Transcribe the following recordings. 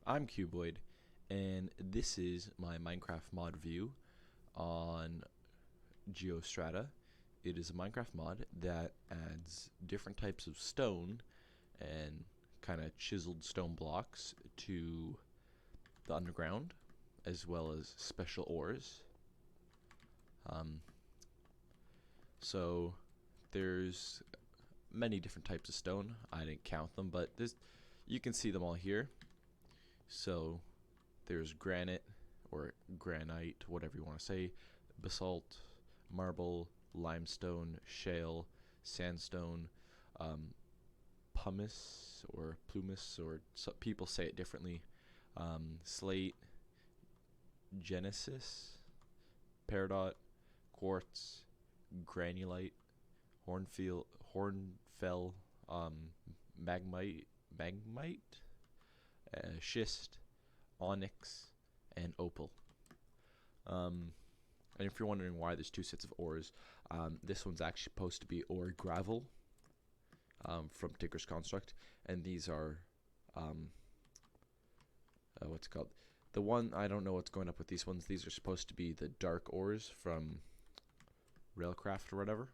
I'm Cubeoid, and this is my Minecraft mod review on GeoStrata. It is a Minecraft mod that adds different types of stone and kind of chiseled stone blocks to the underground, as well as special ores. Um, so there's many different types of stone. I didn't count them, but you can see them all here. So there's granite or granite, whatever you want to say, basalt, marble, limestone, shale, sandstone, pumice or plumis, or people say it differently, slate, genesis, peridot, quartz, granulite, hornfell, magmite, schist, onyx, and opal. And if you're wondering why there's two sets of ores, this one's actually supposed to be ore gravel from Tinker's Construct, and these are what's it called? The one, I don't know what's going up with these ones. These are supposed to be the dark ores from Railcraft or whatever.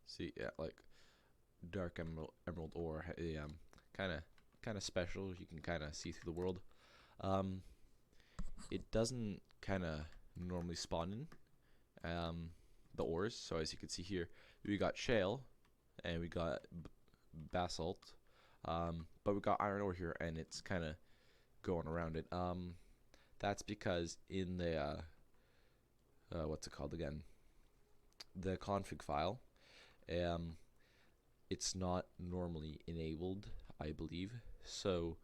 See, yeah, like dark emerald ore, kind of special. You can kind of see through the world. It doesn't kind of normally spawn in the ores. So as you can see here, we got shale and we got basalt, but we got iron ore here, and it's kind of going around it. That's because in the what's it called again? The config file. It's not normally enabled, I believe. So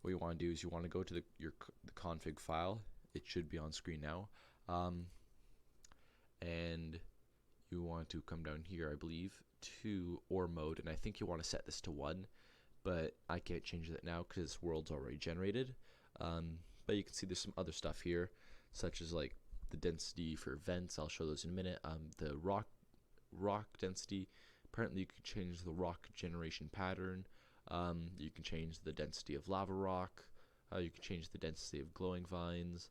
what you want to do is you want to go to the config file. It should be on screen now, and you want to come down here, I believe, to ore mode, and I think you want to set this to 1, but I can't change that now because this world's already generated. But you can see there's some other stuff here, such as like the density for vents. I'll show those in a minute. The rock density. Apparently you can change the rock generation pattern. You can change the density of lava rock. You can change the density of glowing vines.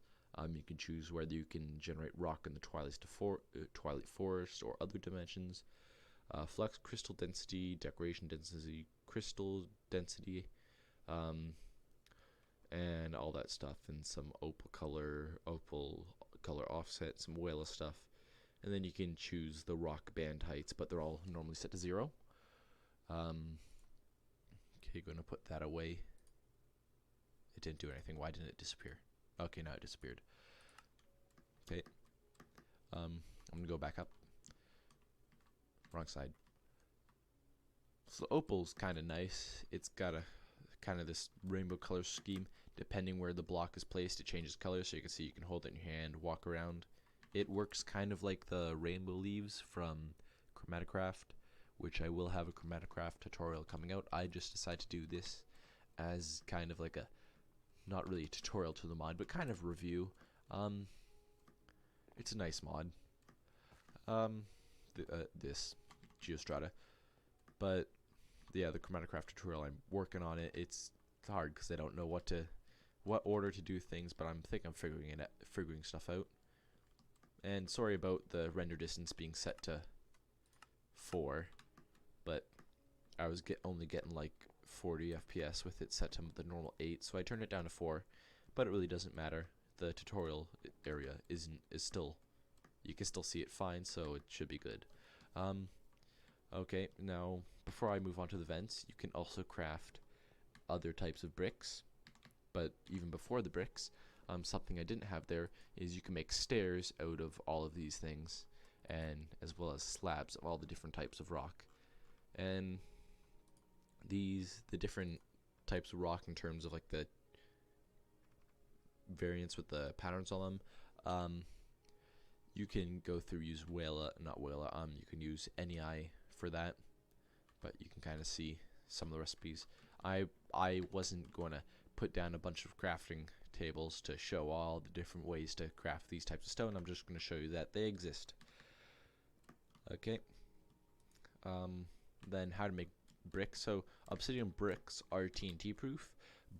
You can choose whether you can generate rock in the Twilight Forest or other dimensions. Flux crystal density, decoration density, crystal density, and all that stuff, and some opal color offset, some whale stuff. And then you can choose the rock band heights, but they're all normally set to 0. Okay, going to put that away. It didn't do anything. Why didn't it disappear? Okay, now it disappeared. Okay. I'm going to go back up. Wrong side. So opal's kind of nice. It's got a kind of this rainbow color scheme. Depending where the block is placed, it changes color. So you can see you can hold it in your hand, walk around. It works kind of like the rainbow leaves from Chromatocraft, which I will have a Chromatocraft tutorial coming out. I just decided to do this as kind of like a, not really a tutorial to the mod, but kind of review. It's a nice mod. This GeoStrata, but yeah, the Chromatocraft tutorial, I'm working on it. It's hard because I don't know what order to do things, but I'm figuring stuff out. And sorry about the render distance being set to 4, but I was only getting like 40 FPS with it set to the normal 8, so I turned it down to 4. But it really doesn't matter. The tutorial area is still, you can still see it fine, so it should be good. Okay, now before I move on to the vents, you can also craft other types of bricks. But even before the bricks, something I didn't have there is you can make stairs out of all of these things, and as well as slabs of all the different types of rock. And the different types of rock in terms of like the variants with the patterns on them, you can go through, use you can use NEI for that, but you can kind of see some of the recipes. I wasn't going to put down a bunch of crafting tables to show all the different ways to craft these types of stone. I'm just going to show you that they exist. Okay. Then how to make bricks. So obsidian bricks are TNT proof,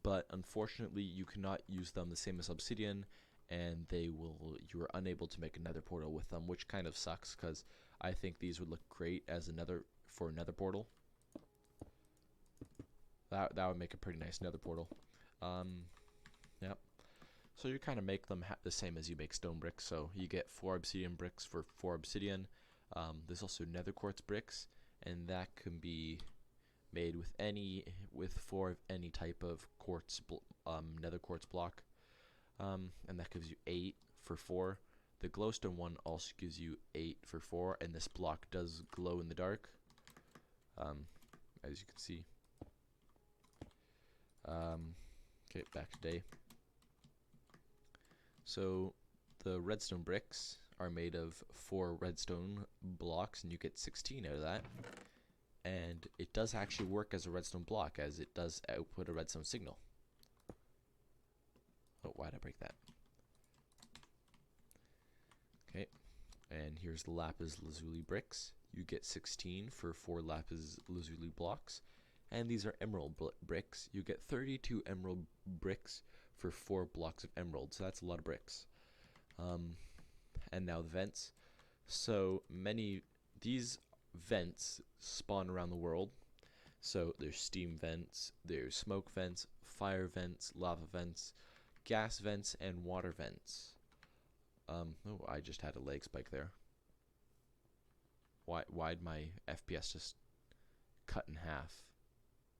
but unfortunately you cannot use them the same as obsidian, and you are unable to make a nether portal with them, which kind of sucks because I think these would look great as a nether portal. That would make a pretty nice nether portal. Yep. So you kind of make them the same as you make stone bricks. So you get 4 obsidian bricks for 4 obsidian. There's also nether quartz bricks, and that can be made with 4 of any type of quartz nether quartz block. And that gives you 8 for 4. The glowstone one also gives you 8 for 4, and this block does glow in the dark, as you can see. Okay, back to day. So the redstone bricks are made of 4 redstone blocks, and you get 16 out of that. And it does actually work as a redstone block, as it does output a redstone signal. Oh, why did I break that? Okay, and here's the lapis lazuli bricks. You get 16 for 4 lapis lazuli blocks. And these are emerald bricks. You get 32 emerald bricks for 4 blocks of emerald. So that's a lot of bricks. And now the vents. So these vents spawn around the world. So there's steam vents, there's smoke vents, fire vents, lava vents, gas vents, and water vents. Oh, I just had a lag spike there. Why'd my FPS just cut in half?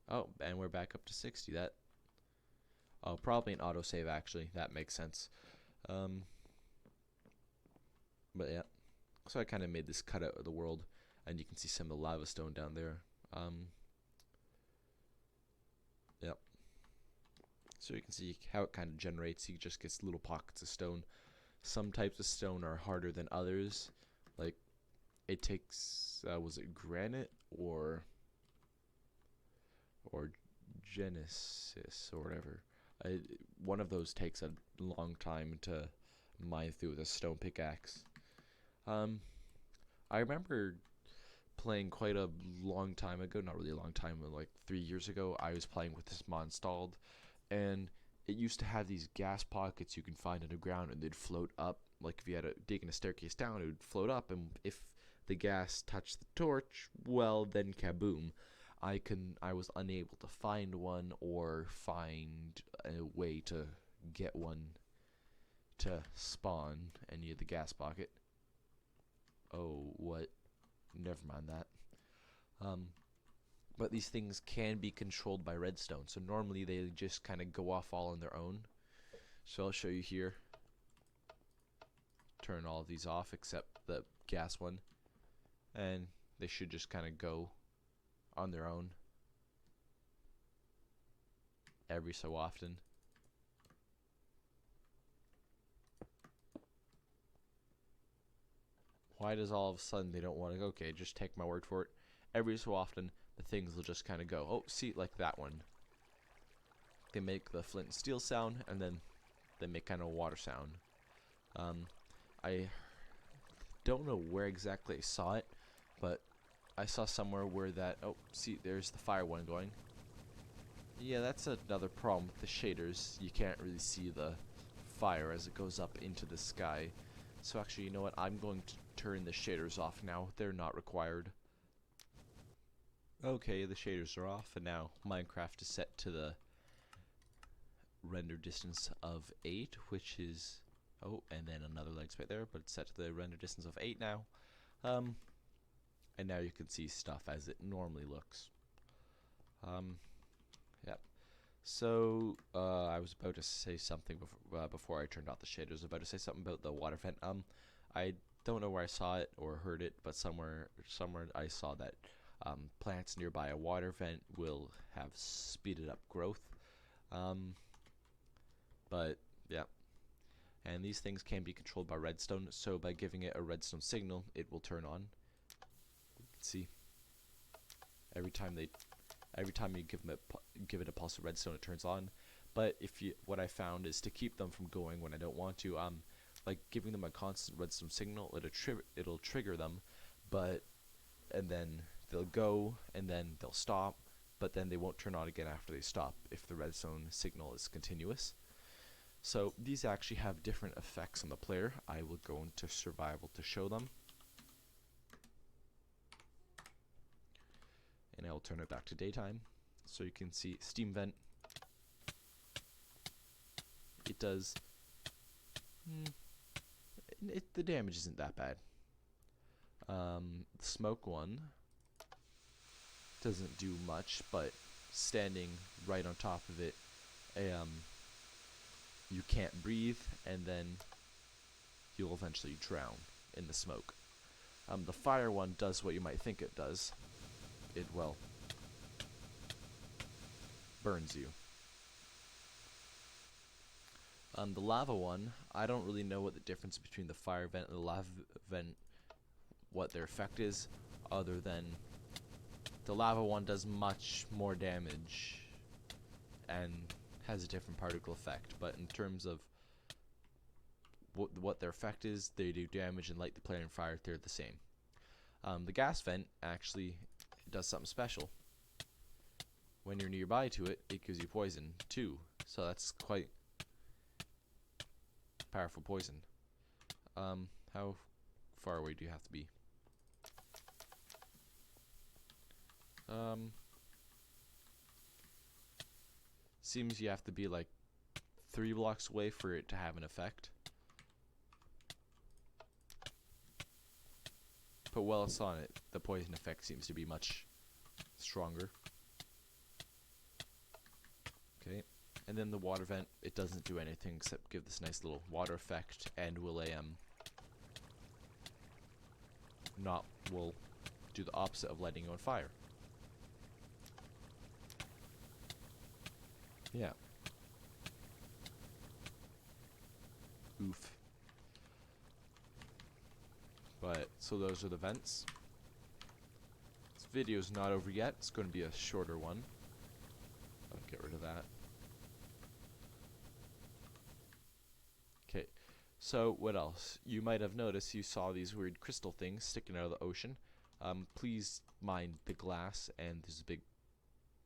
Oh, and we're back up to 60. Oh, probably an autosave actually. That makes sense. But yeah. So I kind of made this cutout of the world, and you can see some of the lava stone down there. Yep. So you can see how it kind of generates. You just get little pockets of stone. Some types of stone are harder than others. Like, it takes, was it granite or Genesis or whatever. One of those takes a long time to mine through with a stone pickaxe. I remember playing quite a long time ago, not really a long time, but like 3 years ago, I was playing with this mod installed, and it used to have these gas pockets you can find underground, and they'd float up. Like if you had to dig in a staircase down, it would float up, and if the gas touched the torch, well, then kaboom. I was unable to find one or find a way to get one to spawn any of the gas pocket. Oh, what? Never mind that. But these things can be controlled by redstone. So normally they just kind of go off all on their own. So I'll show you here. Turn all of these off except the gas one. And they should just kind of go on their own every so often. Why does all of a sudden they don't want to go? Okay, just take my word for it. Every so often the things will just kind of go. Oh, see, like that one. They make the flint and steel sound, and then they make kind of a water sound. I don't know where exactly I saw it, but I saw somewhere where that, oh, see, there's the fire one going. Yeah, that's another problem with the shaders. You can't really see the fire as it goes up into the sky. So actually, you know what? I'm going to turn the shaders off now. They're not required. Okay, the shaders are off, and now Minecraft is set to the render distance of 8, which is, oh, and then another leg spike there, but it's set to the render distance of 8 now. And now you can see stuff as it normally looks. Yep. So I was about to say something before I turned off the shaders. I was about to say something about the water vent. I don't know where I saw it or heard it, but somewhere I saw that plants nearby a water vent will have speeded up growth. But yeah. And these things can be controlled by redstone, so by giving it a redstone signal, it will turn on. You can see every time you give it a pulse of redstone, it turns on. But what I found is to keep them from going when I don't want to, like giving them a constant redstone signal, it'll trigger them, and then they'll go and then they'll stop, but then they won't turn on again after they stop if the redstone signal is continuous. So these actually have different effects on the player. I will go into survival to show them. And I will turn it back to daytime. So you can see steam vent. It does... the damage isn't that bad. The smoke one doesn't do much, but standing right on top of it, you can't breathe, and then you'll eventually drown in the smoke. The fire one does what you might think it does. It, well, burns you. The lava one, I don't really know what the difference between the fire vent and the lava vent, what their effect is, other than the lava one does much more damage and has a different particle effect. But in terms of what their effect is, they do damage and light the player on fire. They're the same. The gas vent actually does something special. When you're nearby to it, it gives you poison too. So that's quite powerful poison. How far away do you have to be? Seems you have to be like 3 blocks away for it to have an effect. But while it's on it, the poison effect seems to be much stronger. Okay, and then the water vent, it doesn't do anything except give this nice little water effect, and will do the opposite of lighting you on fire. Yeah. Oof. But, so those are the vents. This video's not over yet. It's going to be a shorter one. I'll get rid of that. Okay. So, what else? You might have noticed you saw these weird crystal things sticking out of the ocean. Please mind the glass, and there's a big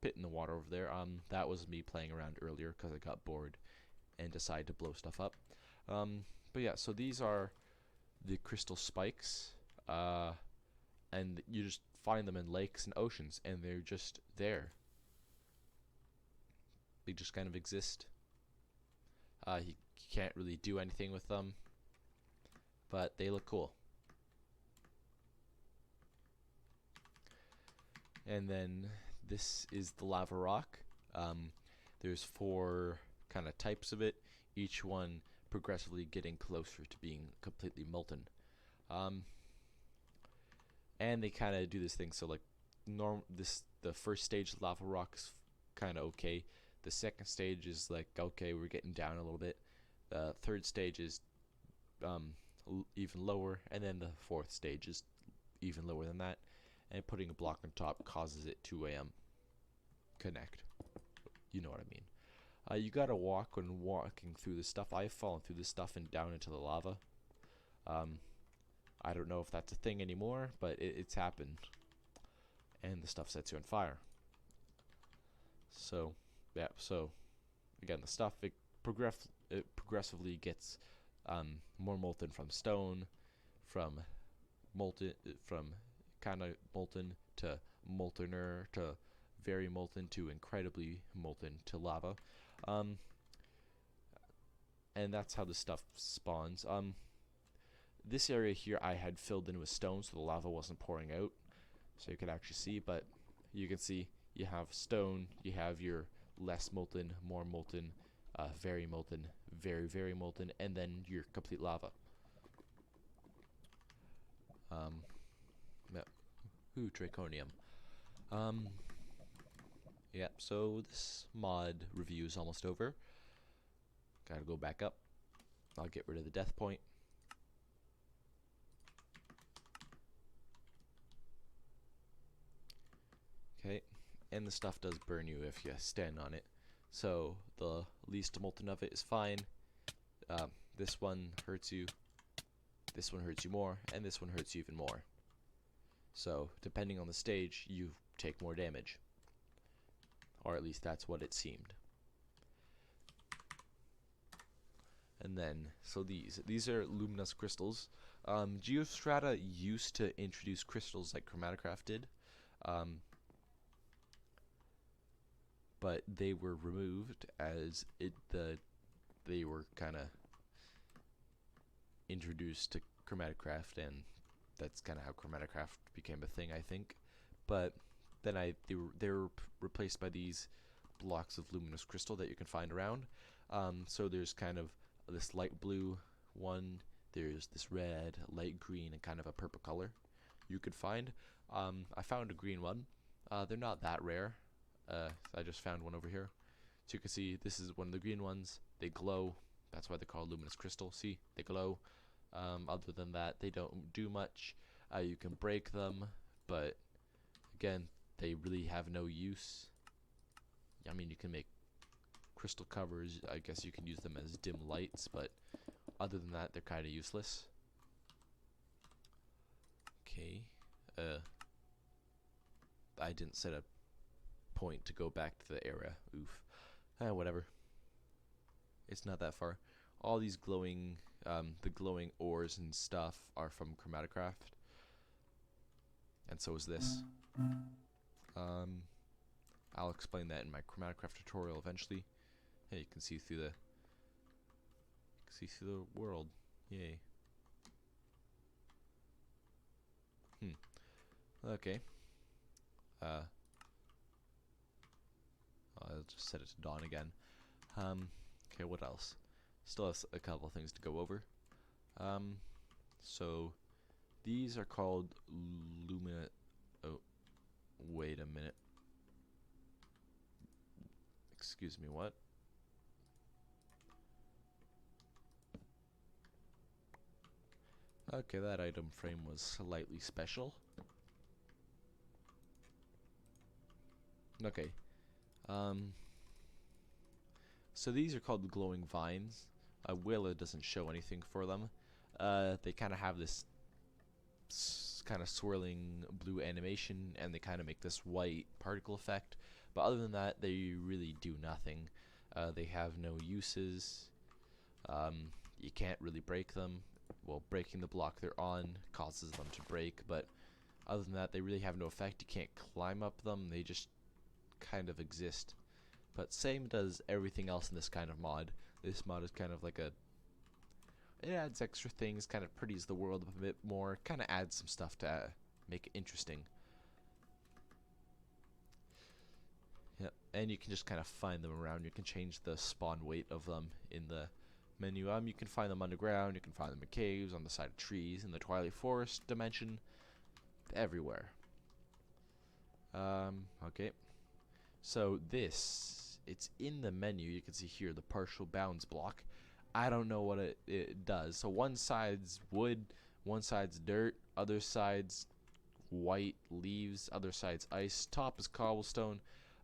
pit in the water over there. That was me playing around earlier because I got bored and decided to blow stuff up. But yeah, so these are the crystal spikes, and you just find them in lakes and oceans, and they're just there. They just kind of exist. You can't really do anything with them, but they look cool. And then this is the lava rock. There's 4 kind of types of it, each one progressively getting closer to being completely molten. And they kind of do this thing, so like the first stage lava rock's kind of okay. The second stage is like, okay, we're getting down a little bit. The third stage is even lower, and then the fourth stage is even lower than that. And putting a block on top causes it to connect. You know what I mean. You gotta walk when walking through this stuff. I've fallen through this stuff and down into the lava. I don't know if that's a thing anymore, but it's happened. And the stuff sets you on fire. So, yeah, so, again, the stuff, it progressively gets more molten from stone, from kind of molten to moltener to very molten to incredibly molten to lava. And that's how the stuff spawns. This area here I had filled in with stone, so the lava wasn't pouring out, so you could actually see. But you can see you have stone, you have your less molten, more molten, very molten, very, very molten, and then your complete lava. Ooh, draconium. Yeah, so this mod review is almost over. Gotta go back up. I'll get rid of the death point. Okay, and the stuff does burn you if you stand on it. So the least molten of it is fine. This one hurts you. This one hurts you more, and this one hurts you even more. So depending on the stage, you take more damage, or at least that's what it seemed. And then, so these are luminous crystals. GeoStrata used to introduce crystals like Chromatograph did, but they were removed as they were kind of introduced to Chromatograph, and that's kind of how Chromatograph became a thing, I think. But then they were replaced by these blocks of luminous crystal that you can find around. So there's kind of this light blue one, there's this red, light green, and kind of a purple color you could find. I found a green one. They're not that rare. I just found one over here. So you can see this is one of the green ones. They glow. That's why they're called luminous crystal. See, they glow. Other than that, they don't do much. You can break them, but again, they really have no use. I mean, you can make crystal covers. I guess you can use them as dim lights, but other than that, they're kind of useless. Okay. I didn't set a point to go back to the area. Oof. Whatever. It's not that far. All these glowing, the glowing ores and stuff are from Chromatograph, and so is this. I'll explain that in my Chromatograph tutorial eventually. Hey, you can see through the world. Yay. Okay. I'll just set it to dawn again. Okay, what else? Still has a couple things to go over. So these are called luminous. Oh, wait a minute. Excuse me, what? Okay, that item frame was slightly special. Okay. So these are called glowing vines. Willa doesn't show anything for them. They kind of have this kind of swirling blue animation, and they kind of make this white particle effect. But other than that, they really do nothing. They have no uses. You can't really break them. Well, breaking the block they're on causes them to break, but other than that, they really have no effect. You can't climb up them. They just kind of exist. But same does everything else in this kind of mod. This mod is kind of like it adds extra things, kind of pretties the world up a bit more, kind of adds some stuff to make it interesting. Yep, and you can just kind of find them around. You can change the spawn weight of them in the menu. You can find them underground, you can find them in caves, on the side of trees, in the Twilight Forest dimension, everywhere. Okay. So it's in the menu. You can see here the partial bounds block. I don't know what it does. So one side's wood, one side's dirt, other side's white leaves, other side's ice. Top is cobblestone,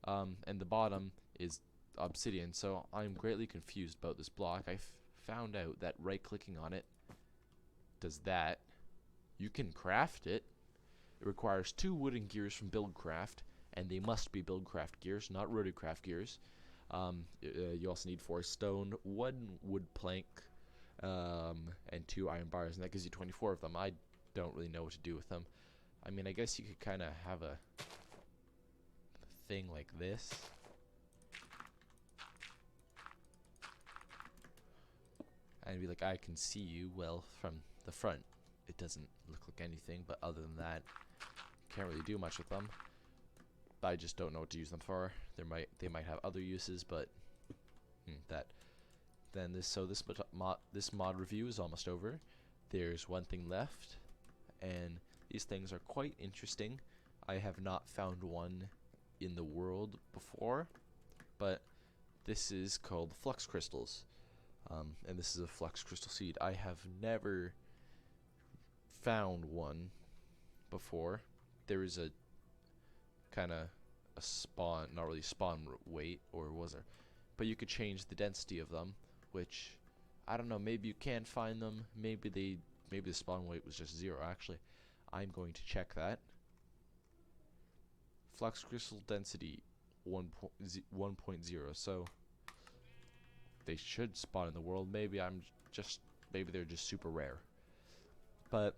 and the bottom is obsidian. So I'm greatly confused about this block. I found out that right-clicking on it does that. You can craft it. It requires 2 wooden gears from Buildcraft, and they must be Buildcraft gears, not Rotorcraft gears. You also need 4 stone, 1 wood plank, and 2 iron bars, and that gives you 24 of them. I don't really know what to do with them. I mean, I guess you could kind of have a thing like this. And be like, I can see you. Well, from the front, it doesn't look like anything, but other than that, can't really do much with them. I just don't know what to use them for. They might have other uses, but this mod review is almost over. There's one thing left, and these things are quite interesting. I have not found one in the world before, but this is called Flux Crystals, and this is a Flux Crystal seed. I have never found one before. There is a kind of a spawn, not really spawn weight, or was there? But you could change the density of them, which I don't know. Maybe you can find them. Maybe the spawn weight was just 0. Actually, I'm going to check that. flux crystal density 1.0, so they should spawn in the world. Maybe maybe they're just super rare. But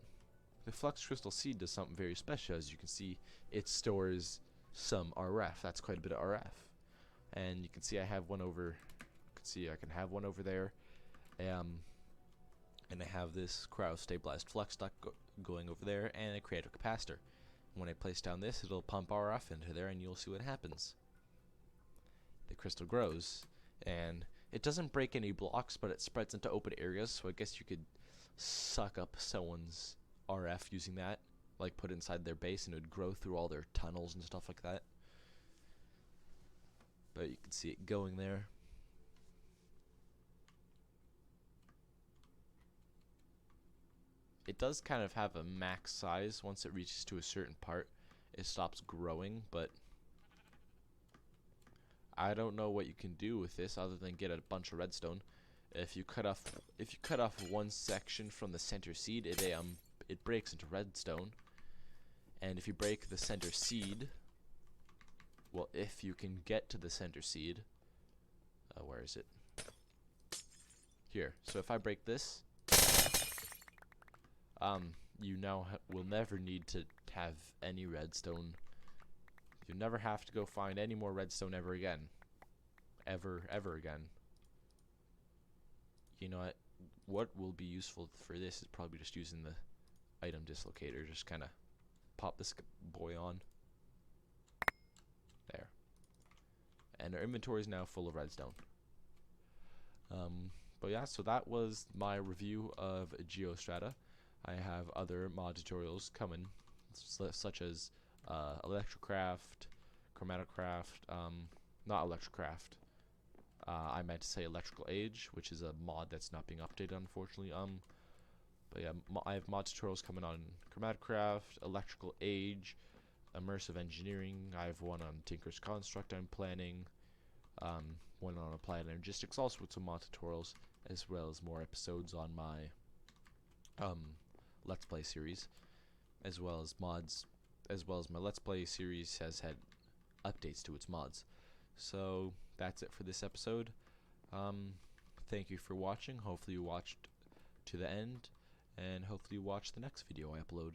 the flux crystal seed does something very special. As you can see, it stores some RF. That's quite a bit of RF. And you can see I have one over. You can see I can have one over there. And I have this cryo-stabilized flux duct going over there, and a creator capacitor. When I place down this, it'll pump RF into there, and you'll see what happens. The crystal grows, and it doesn't break any blocks, but it spreads into open areas, so I guess you could suck up someone's RF using that, like put it inside their base, and it would grow through all their tunnels and stuff like that. But you can see it going there. It does kind of have a max size. Once it reaches to a certain part, it stops growing, but I don't know what you can do with this other than get a bunch of redstone. If you cut off one section from the center seed, it breaks into redstone. And if you break the center seed, well, if you can get to the center seed, where is it? Here. So if I break this, you now will never need to have any redstone. You never have to go find any more redstone ever again. Ever again. You know what will be useful for this is probably just using the item dislocator. Just kind of pop this boy on. There. And our inventory is now full of redstone. But yeah, so that was my review of GeoStrata. I have other mod tutorials coming, such as Electrocraft, Chromatocraft, not Electrocraft. I meant to say Electrical Age, which is a mod that's not being updated, unfortunately. But yeah, I have mod tutorials coming on Chromatocraft, Electrical Age, Immersive Engineering. I have one on Tinker's Construct I'm planning, one on Applied Energistics, also with some mod tutorials, as well as more episodes on my Let's Play series, as well as mods, as well as my Let's Play series has had updates to its mods. So that's it for this episode. Thank you for watching. Hopefully you watched to the end, and hopefully you watch the next video I upload.